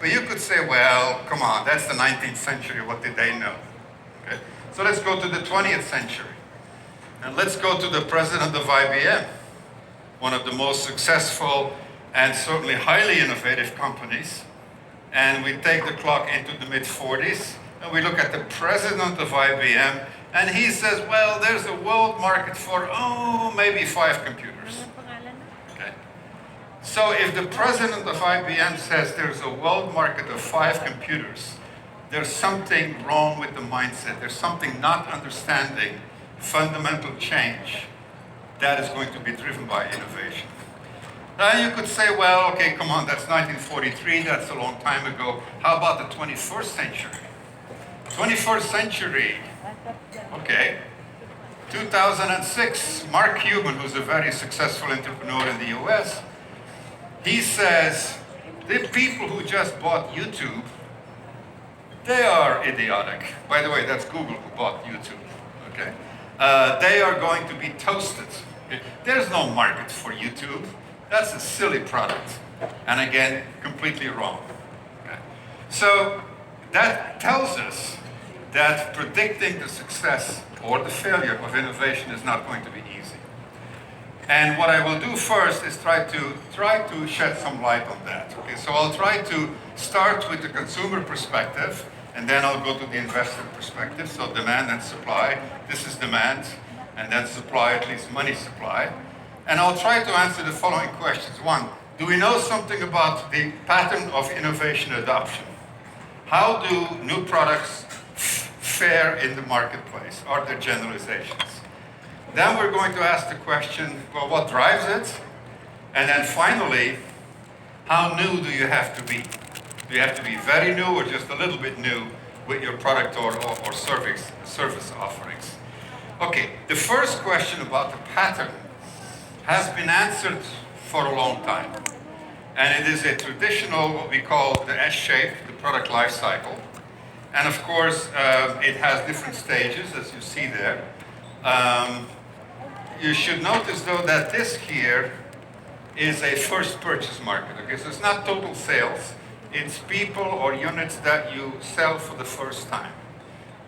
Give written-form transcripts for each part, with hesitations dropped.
But you could say, well, come on, that's the 19th century, what did they know? Okay? So let's go to the 20th century. And let's go to the president of IBM, one of the most successful and certainly highly innovative companies. And we take the clock into the mid-40s, and we look at the president of IBM, and he says, well, there's a world market for, maybe 5 computers. Okay. So if the president of IBM says there's a world market of 5 computers, there's something wrong with the mindset. There's something not understanding fundamental change that is going to be driven by innovation. Now you could say, well, okay, come on, that's 1943, that's a long time ago. How about the 21st century? 21st century, okay. 2006, Mark Cuban, who's a very successful entrepreneur in the US, he says, the people who just bought YouTube, they are idiotic. By the way, that's Google who bought YouTube, okay? They are going to be toasted. There's no market for YouTube. That's a silly product. And again, completely wrong. Okay? So that tells us that predicting the success or the failure of innovation is not going to be easy. And what I will do first is try to shed some light on that. Okay? So I'll try to start with the consumer perspective, and then I'll go to the investor perspective. So demand and supply. This is demand, and then supply, at least money supply. And I'll try to answer the following questions. 1, do we know something about the pattern of innovation adoption? How do new products fare in the marketplace? Are there generalizations? Then we're going to ask the question, well, what drives it? And then finally, how new do you have to be? Do you have to be very new or just a little bit new with your product or service offerings? Okay, the first question about the pattern has been answered for a long time. And it is a traditional, what we call the S-shape, the product life cycle. And of course, it has different stages, as you see there. You should notice, though, that this here is a first purchase market. Okay, so it's not total sales. It's people or units that you sell for the first time.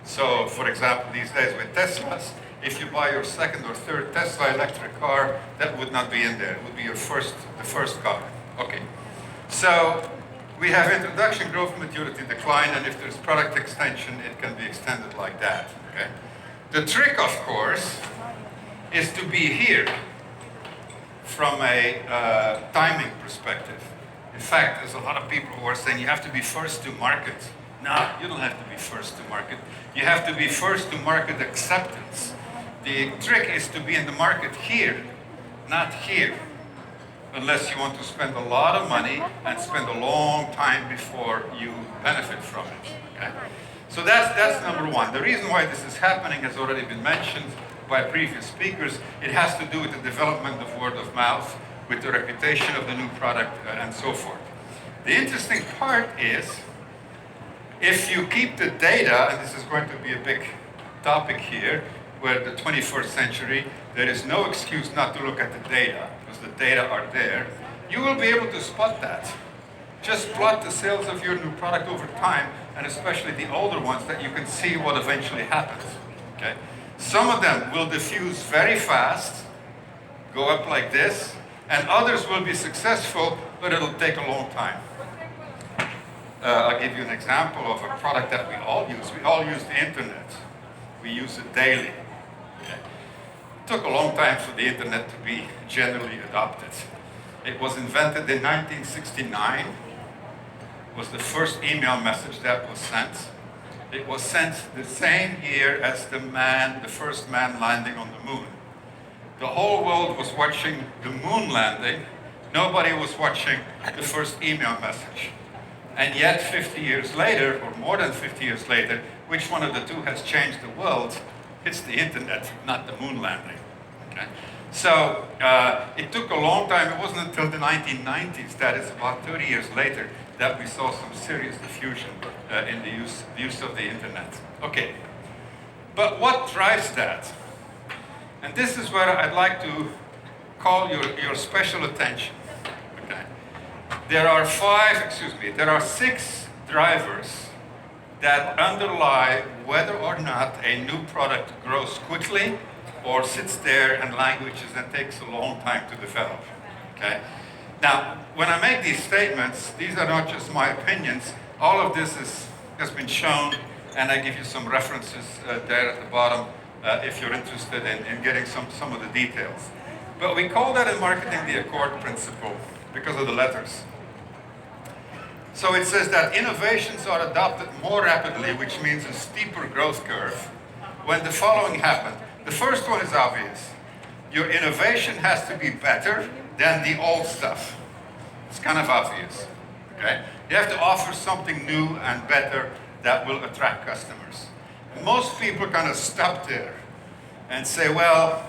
So, for example, these days with Teslas, if you buy your second or third Tesla electric car, that would not be in there. It would be the first car. Okay. So we have introduction, growth, maturity, decline, and if there's product extension, it can be extended like that. Okay. The trick, of course, is to be here from a timing perspective. In fact, there's a lot of people who are saying you have to be first to market. No, you don't have to be first to market. You have to be first to market acceptance. The trick is to be in the market here, not here, unless you want to spend a lot of money and spend a long time before you benefit from it. Okay? So that's number 1. The reason why this is happening has already been mentioned by previous speakers. It has to do with the development of word of mouth, with the reputation of the new product, and so forth. The interesting part is, if you keep the data, and this is going to be a big topic here, where the 21st century, there is no excuse not to look at the data, because the data are there, you will be able to spot that. Just plot the sales of your new product over time, and especially the older ones, that you can see what eventually happens. Okay? Some of them will diffuse very fast, go up like this, and others will be successful, but it'll take a long time. I'll give you an example of a product that we all use. We all use the internet. We use it daily. Okay? It took a long time for the internet to be generally adopted. It was invented in 1969. It was the first email message that was sent. It was sent the same year as the first man landing on the moon. The whole world was watching the moon landing. Nobody was watching the first email message. And yet 50 years later, or more than 50 years later, which one of the two has changed the world? It's the internet, not the moon landing. Okay? So it took a long time. It wasn't until the 1990s, that is about 30 years later, that we saw some serious diffusion in the use of the internet. Okay, but what drives that? And this is where I'd like to call your special attention. Okay? there are 6 drivers that underlie whether or not a new product grows quickly or sits there and languishes and takes a long time to develop. Okay? Now, when I make these statements, these are not just my opinions. All of this has been shown, and I give you some references there at the bottom if you're interested in getting some of the details. But we call that in marketing the Accord principle because of the letters. So it says that innovations are adopted more rapidly, which means a steeper growth curve, when the following happen. The first one is obvious. Your innovation has to be better than the old stuff. It's kind of obvious. Okay? You have to offer something new and better that will attract customers. Most people kind of stop there and say, well,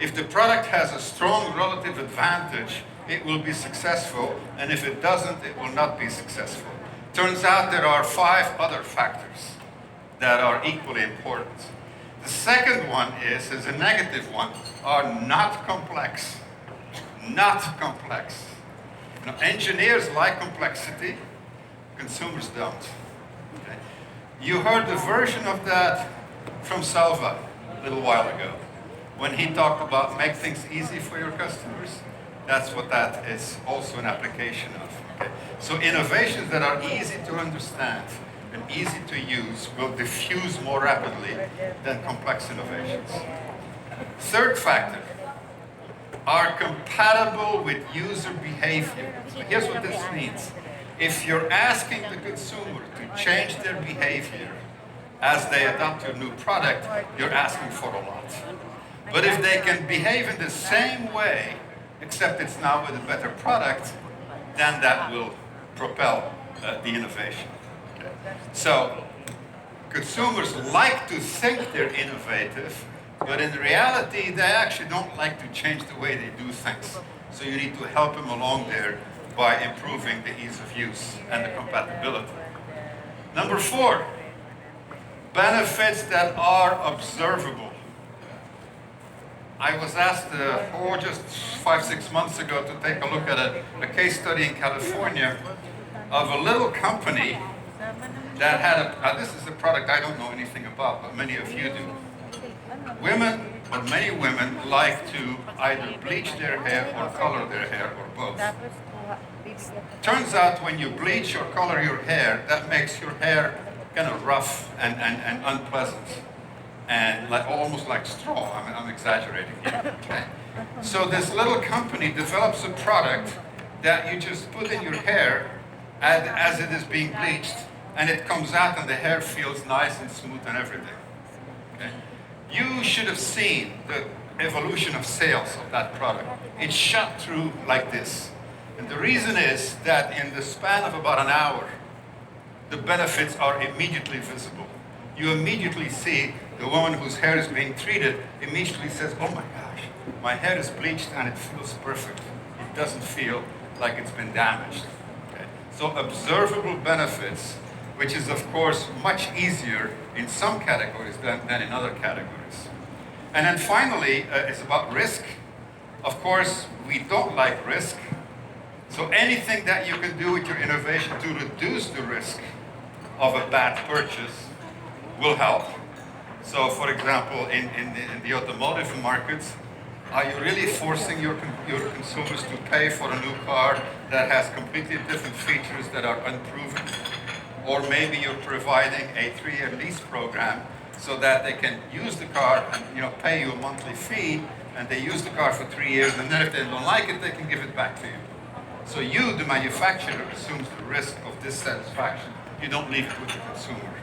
if the product has a strong relative advantage, it will be successful, and if it doesn't, it will not be successful. Turns out there are 5 other factors that are equally important. The second one is a negative one, are not complex. Not complex. Now, engineers like complexity, consumers don't. Okay? You heard the version of that from Salva a little while ago, when he talked about make things easy for your customers. That's what that is also an application of. Okay? So innovations that are easy to understand and easy to use will diffuse more rapidly than complex innovations. Third factor, are compatible with user behavior. So here's what this means. If you're asking the consumer to change their behavior as they adopt your new product, you're asking for a lot. But if they can behave in the same way, except it's now with a better product, then that will propel the innovation. Okay. So consumers like to think they're innovative, but in reality, they actually don't like to change the way they do things. So you need to help them along there by improving the ease of use and the compatibility. Number 4, benefits that are observable. I was asked, just 5-6 months ago to take a look at a case study in California of a little company that had this is a product I don't know anything about, but many of you do. Many women like to either bleach their hair or color their hair or both. Turns out when you bleach or color your hair, that makes your hair kind of rough and unpleasant. And almost like straw. I'm exaggerating here. Okay? So this little company develops a product that you just put in your hair as it is being bleached, and it comes out and the hair feels nice and smooth and everything. Okay? You should have seen the evolution of sales of that product. It shot through like this. And the reason is that in the span of about an hour, the benefits are immediately visible. You immediately see the woman whose hair is being treated immediately says, oh my gosh, my hair is bleached and it feels perfect. It doesn't feel like it's been damaged. Okay? So observable benefits, which is of course much easier in some categories than in other categories. And then finally, it's about risk. Of course, we don't like risk. So anything that you can do with your innovation to reduce the risk of a bad purchase will help. So for example, in the automotive markets, are you really forcing your consumers to pay for a new car that has completely different features that are unproven? Or maybe you're providing a 3-year lease program so that they can use the car and pay you a monthly fee, and they use the car for 3 years, and then if they don't like it, they can give it back to you. So you, the manufacturer, assumes the risk of dissatisfaction. You don't leave it with the consumer.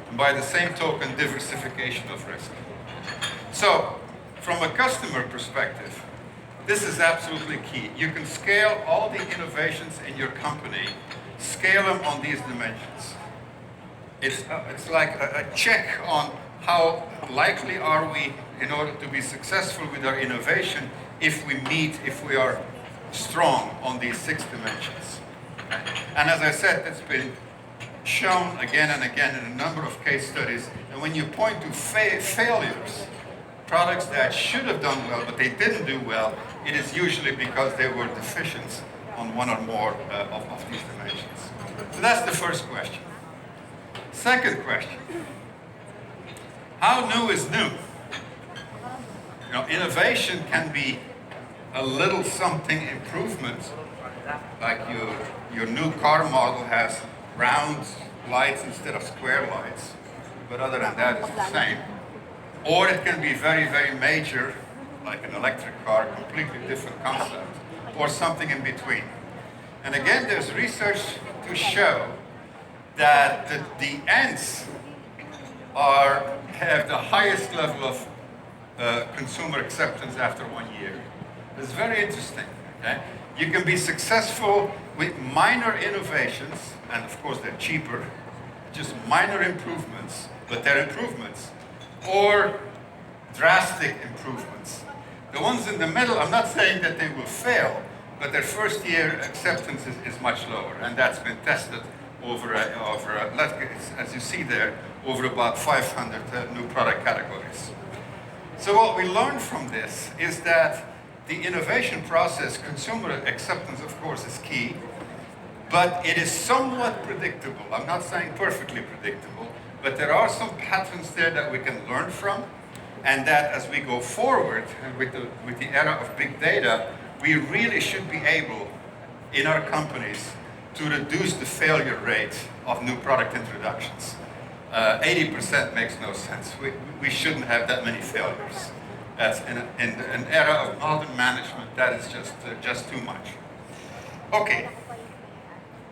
And by the same token, diversification of risk. So, from a customer perspective, this is absolutely key. You can scale all the innovations in your company, scale them on these dimensions. It's like a check on how likely are we in order to be successful with our innovation if we are strong on these 6 dimensions. And as I said, it's been shown again and again in a number of case studies. And when you point to failures, products that should have done well but they didn't do well, it is usually because they were deficient on one or more of these dimensions. So that's the first question. Second question, how new is new? You know, innovation can be a little something improvement, like your new car model has round lights instead of square lights, but other than that it's the same. Or it can be very, very major, like an electric car, completely different concept, or something in between. And again, there's research to show that the ends have the highest level of consumer acceptance after 1 year. It's very interesting. Okay? You can be successful with minor innovations, and of course they're cheaper, just minor improvements, but they're improvements, or drastic improvements. The ones in the middle, I'm not saying that they will fail, but their first year acceptance is much lower, and that's been tested over as you see there, over about 500 new product categories. So what we learned from this is that the innovation process, consumer acceptance of course is key, but it is somewhat predictable. I'm not saying perfectly predictable, but there are some patterns there that we can learn from, and that as we go forward with the era of big data, we really should be able, in our companies, to reduce the failure rate of new product introductions. 80% makes no sense. We shouldn't have that many failures. That's in an era of modern management, that is just too much. Okay,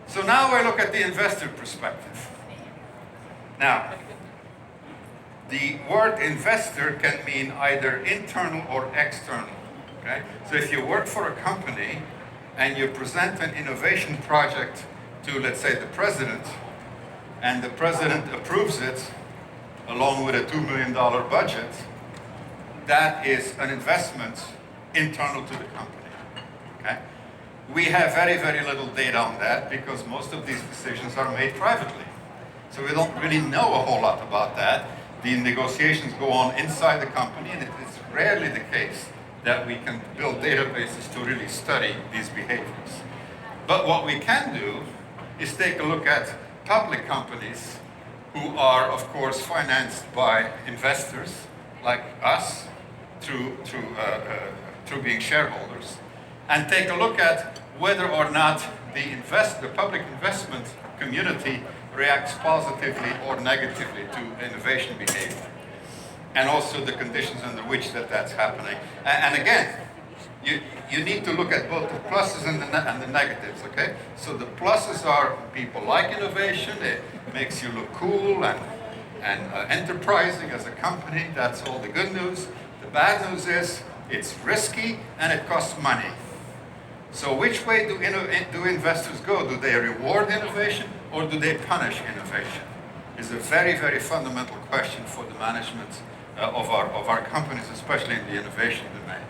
so now I look at the investor perspective. Now, the word investor can mean either internal or external. Okay? So if you work for a company and you present an innovation project to, let's say, the president, and the president approves it along with a $2 million budget, that is an investment internal to the company. Okay? We have very, very little data on that because most of these decisions are made privately. So we don't really know a whole lot about that. The negotiations go on inside the company, and it is rarely the case that we can build databases to really study these behaviors. But what we can do is take a look at public companies who are, of course, financed by investors like us through being shareholders, and take a look at whether or not the public investment community reacts positively or negatively to innovation behavior, and also the conditions under which that's happening. And again, you need to look at both the pluses and the negatives, okay? So the pluses are people like innovation, it makes you look cool and enterprising as a company, that's all the good news. The bad news is it's risky and it costs money. So which way do investors go? Do they reward innovation or do they punish innovation? It's a very, very fundamental question for the management of our companies, especially in the innovation domain.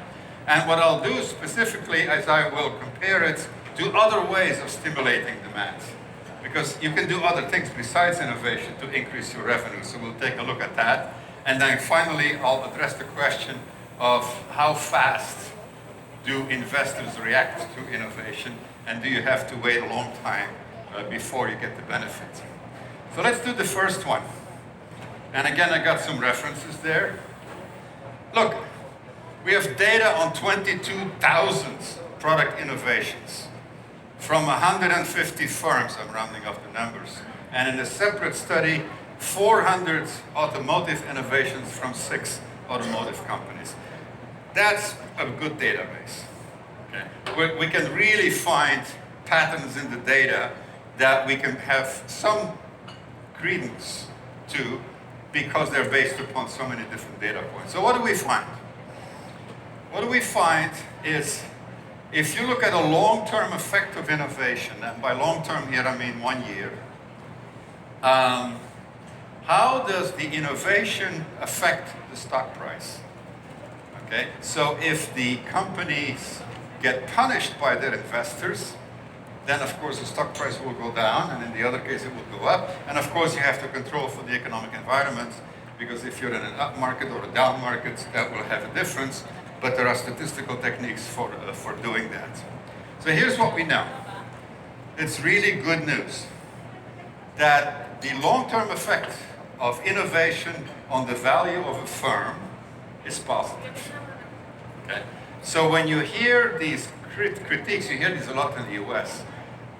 And what I'll do specifically is I will compare it to other ways of stimulating demand. Because you can do other things besides innovation to increase your revenue. So we'll take a look at that. And then finally, I'll address the question of how fast do investors react to innovation, and do you have to wait a long time before you get the benefit? So let's do the first one. And again, I got some references there. Look, we have data on 22,000 product innovations from 150 firms, I'm rounding up the numbers, and in a separate study, 400 automotive innovations from 6 automotive companies. That's a good database. Okay? We can really find patterns in the data that we can have some credence to because they're based upon so many different data points. So what do we find? What do we find is, if you look at a long-term effect of innovation, and by long-term here I mean 1 year, how does the innovation affect the stock price? Okay, so if the companies get punished by their investors, then of course the stock price will go down, and in the other case it will go up. And of course you have to control for the economic environment, because if you're in an up market or a down market, that will have a difference, but there are statistical techniques for doing that. So here's what we know. It's really good news that the long-term effect of innovation on the value of a firm is positive. Okay? So when you hear these critiques, you hear these a lot in the US,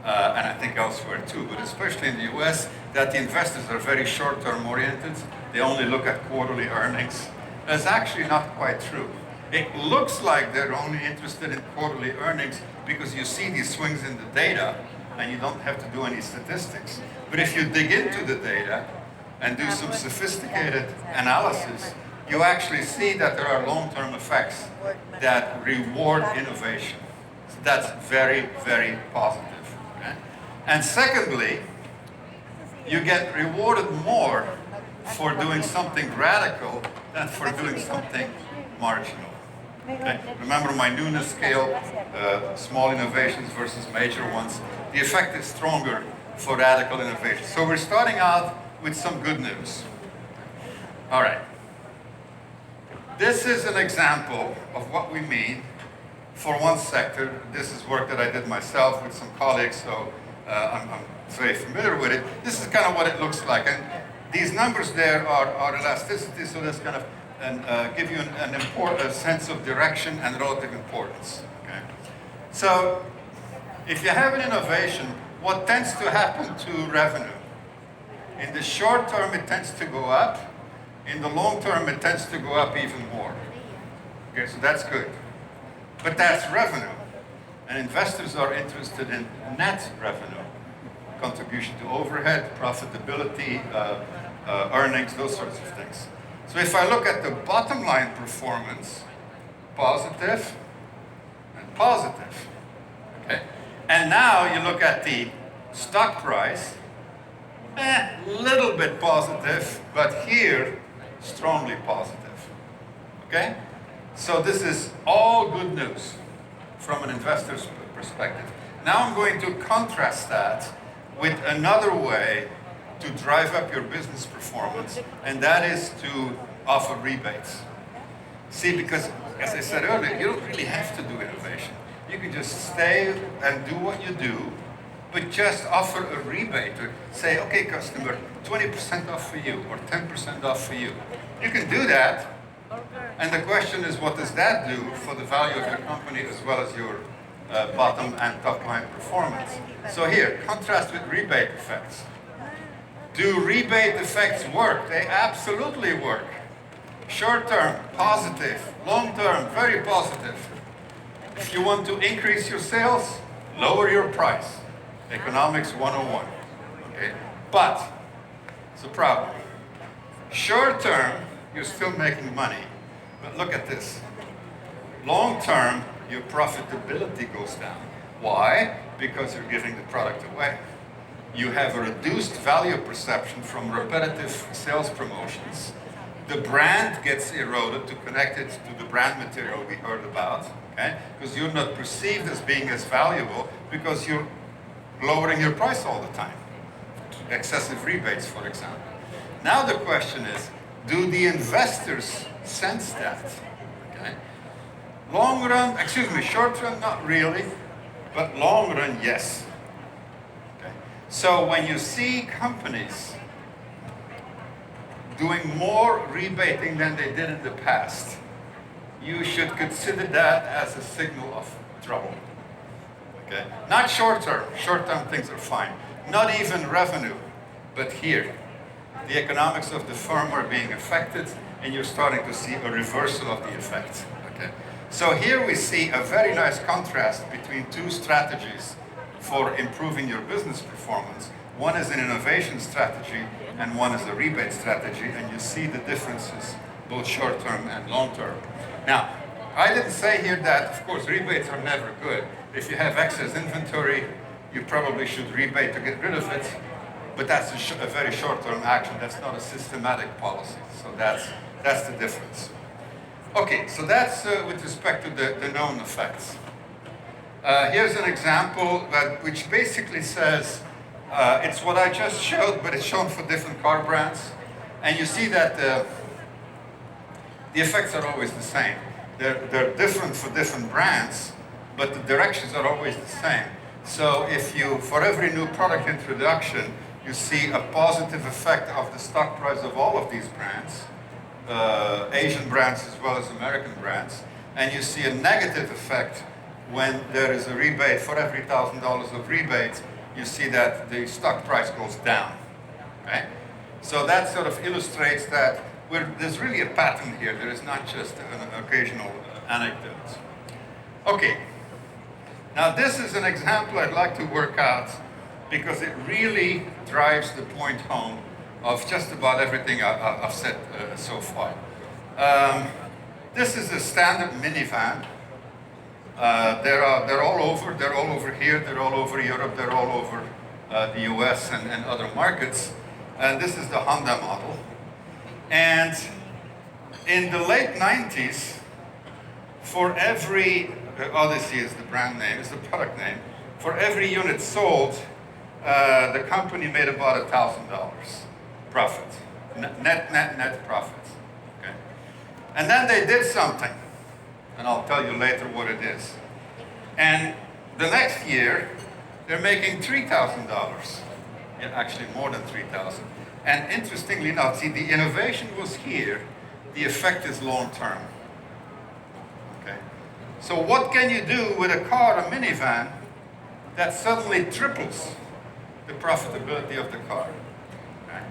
and I think elsewhere too, but especially in the US, that the investors are very short-term oriented. They only look at quarterly earnings. That's actually not quite true. It looks like they're only interested in quarterly earnings because you see these swings in the data and you don't have to do any statistics. But if you dig into the data and do some sophisticated analysis, you actually see that there are long-term effects that reward innovation. So that's very, very positive. Okay? And secondly, you get rewarded more for doing something radical than for doing something marginal. Okay? Remember my newness scale, small innovations versus major ones. The effect is stronger for radical innovation. So we're starting out with some good news. All right. This is an example of what we mean for one sector. This is work that I did myself with some colleagues, so I'm very familiar with it. This is kind of what it looks like. And these numbers there are elasticity, so that's kind of give you a sense of direction and relative importance. Okay? So if you have an innovation, what tends to happen to revenue? In the short term, it tends to go up. In the long term, it tends to go up even more. Okay, so that's good. But that's revenue. And investors are interested in net revenue. Contribution to overhead, profitability, earnings, those sorts of things. So if I look at the bottom line performance, positive and positive. Okay? And now you look at the stock price, little bit positive, but here, strongly positive. Okay? So this is all good news from an investor's perspective. Now I'm going to contrast that with another way to drive up your business performance, and that is to offer rebates. See, because as I said earlier, you don't really have to do innovation. You can just stay and do what you do, but just offer a rebate or say, okay, customer, 20% off for you or 10% off for you. You can do that, and the question is, what does that do for the value of your company as well as your bottom and top line performance? So here, contrast with rebate effects. Do rebate effects work? They absolutely work. Short term, positive. Long term, very positive. If you want to increase your sales, lower your price. Economics 101. Okay? But, it's a problem. Short term, you're still making money. But look at this. Long term, your profitability goes down. Why? Because you're giving the product away. You have a reduced value perception from repetitive sales promotions. The brand gets eroded to connect it to the brand material we heard about, okay? Because you're not perceived as being as valuable because you're lowering your price all the time. Excessive rebates, for example. Now the question is, do the investors sense that? Okay? Long run, short run, not really, but long run, yes. Okay? So when you see companies doing more rebating than they did in the past, you should consider that as a signal of trouble. Okay? Not short term. Short term things are fine. Not even revenue, but here. The economics of the firm are being affected, and you're starting to see a reversal of the effect. Okay? So here we see a very nice contrast between two strategies for improving your business performance. One is an innovation strategy, and one is a rebate strategy, and you see the differences, both short-term and long-term. Now, I didn't say here that, of course, rebates are never good. If you have excess inventory, you probably should rebate to get rid of it, but that's a very short-term action. That's not a systematic policy, so that's the difference. Okay, so that's with respect to the known effects. Here's an example which basically says, it's what I just showed, but it's shown for different car brands. And you see that the effects are always the same. They're different for different brands, but the directions are always the same. So if you, for every new product introduction, you see a positive effect of the stock price of all of these brands, Asian brands as well as American brands, and you see a negative effect when there is a rebate. For every $1,000 of rebate, you see that the stock price goes down. Okay? So that sort of illustrates that there's really a pattern here. There is not just an occasional anecdote. Okay. Now this is an example I'd like to work out because it really drives the point home of just about everything I've said so far. This is a standard minivan. They're all over. They're all over here. They're all over Europe. They're all over the US and other markets. And this is the Honda model. And in the late 90s, for every, Odyssey is the brand name, is the product name, for every unit sold, the company made about $1,000 profit, net profit. Okay. And then they did something, and I'll tell you later what it is. And the next year, they're making $3,000. Yeah, actually more than 3,000. And interestingly enough, see, the innovation was here, the effect is long-term. Okay. So what can you do with a car, a minivan, that suddenly triples the profitability of the car? Okay.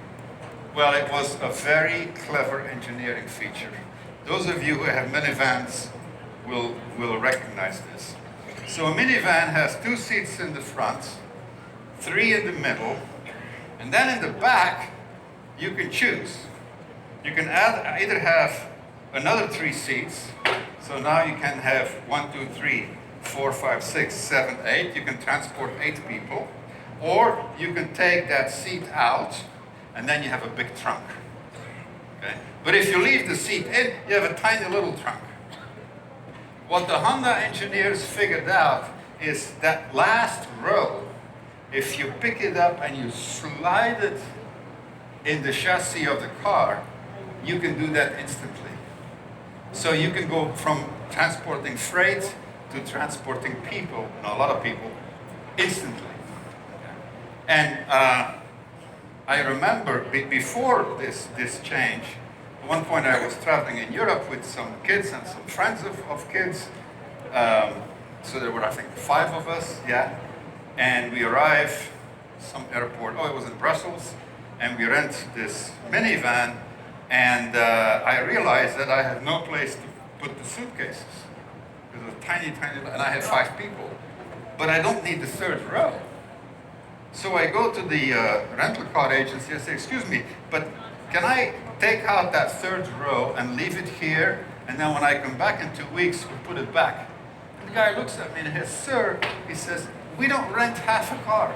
Well, it was a very clever engineering feature. Those of you who have minivans will recognize this. So a minivan has 2 seats in the front, 3 in the middle, and then in the back, you can choose. You can either have another 3 seats, so now you can have 1, 2, 3, 4, 5, 6, 7, 8. You can transport 8 people, or you can take that seat out, and then you have a big trunk. Okay? But if you leave the seat in, you have a tiny little trunk. What the Honda engineers figured out is that last row, if you pick it up and you slide it in the chassis of the car, you can do that instantly. So you can go from transporting freight to transporting people, and a lot of people, instantly. And I remember before this change, at one point I was traveling in Europe with some kids and some friends of kids. So there were, I think, 5 of us, yeah. And we arrive some airport, it was in Brussels, and we rent this minivan, and I realized that I had no place to put the suitcases. It was tiny, and I had 5 people. But I don't need the 3rd row. So I go to the rental car agency and say, excuse me, but can I take out that 3rd row and leave it here, and then when I come back in 2 weeks, we'll put it back? And the guy looks at me and he says, sir, he says, we don't rent half a car.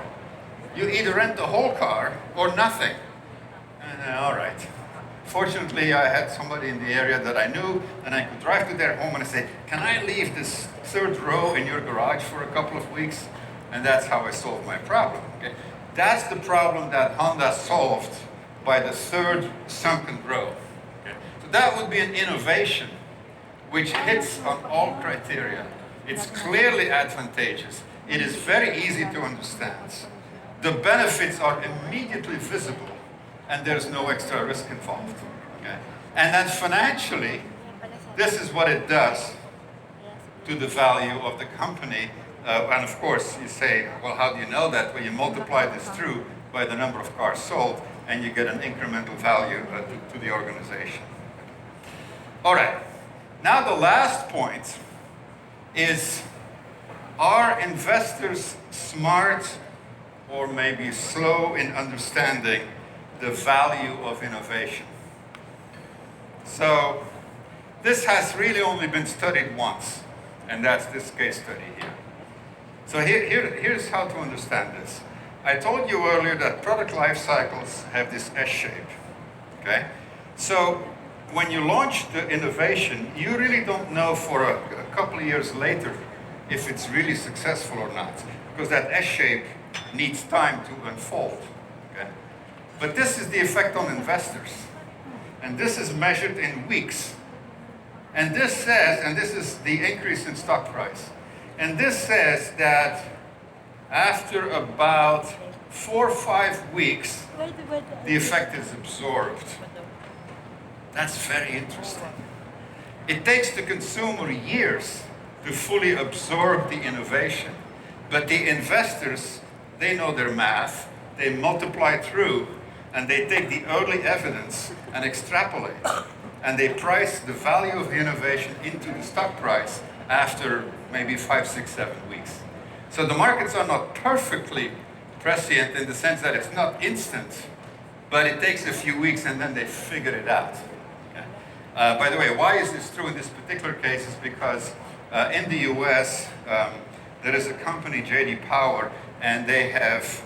You either rent the whole car or nothing. And all right. Fortunately, I had somebody in the area that I knew, and I could drive to their home and say, can I leave this 3rd row in your garage for a couple of weeks? And that's how I solved my problem. Okay? That's the problem that Honda solved by the 3rd sunken row. Okay? So that would be an innovation which hits on all criteria. It's clearly advantageous. It is very easy to understand. The benefits are immediately visible, and there's no extra risk involved. Okay? And then financially, this is what it does to the value of the company. And of course, you say, well, how do you know that? Well, you multiply this through by the number of cars sold, and you get an incremental value to the organization. All right. Now the last point is, are investors smart or maybe slow in understanding the value of innovation? So this has really only been studied once, and that's this case study here. So here's how to understand this. I told you earlier that product life cycles have this S shape. Okay? So when you launch the innovation, you really don't know for a couple of years later if it's really successful or not, because that S shape needs time to unfold. Okay? But this is the effect on investors, and this is measured in weeks. And this says, and this is the increase in stock price. And this says that after about 4 or 5 weeks, the effect is absorbed. That's very interesting. It takes the consumer years to fully absorb the innovation. But the investors, they know their math, they multiply through, and they take the early evidence and extrapolate. And they price the value of the innovation into the stock price after maybe 5, 6, 7 weeks. So the markets are not perfectly prescient in the sense that it's not instant, but it takes a few weeks and then they figure it out. Okay? By the way, why is this true in this particular case is because in the US, there is a company, J.D. Power, and they have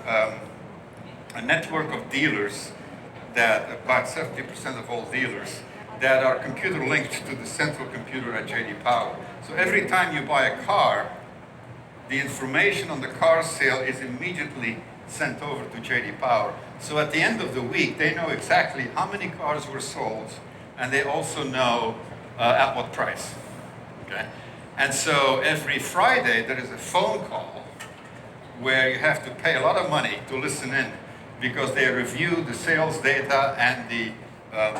a network of dealers that, about 70% of all dealers, that are computer linked to the central computer at J.D. Power. So every time you buy a car, the information on the car sale is immediately sent over to J.D. Power. So at the end of the week, they know exactly how many cars were sold, and they also know at what price. Okay? And so every Friday, there is a phone call where you have to pay a lot of money to listen in because they review the sales data and the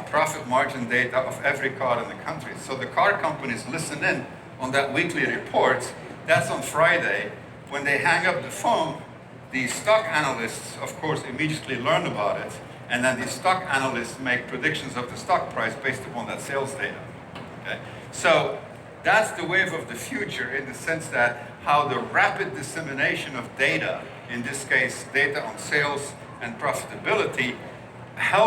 profit margin data of every car in the country. So the car companies listen in on that weekly report. That's on Friday. When they hang up the phone, the stock analysts, of course, immediately learn about it. And then the stock analysts make predictions of the stock price based upon that sales data. Okay? So that's the wave of the future in the sense that how the rapid dissemination of data, in this case, data on sales and profitability, helps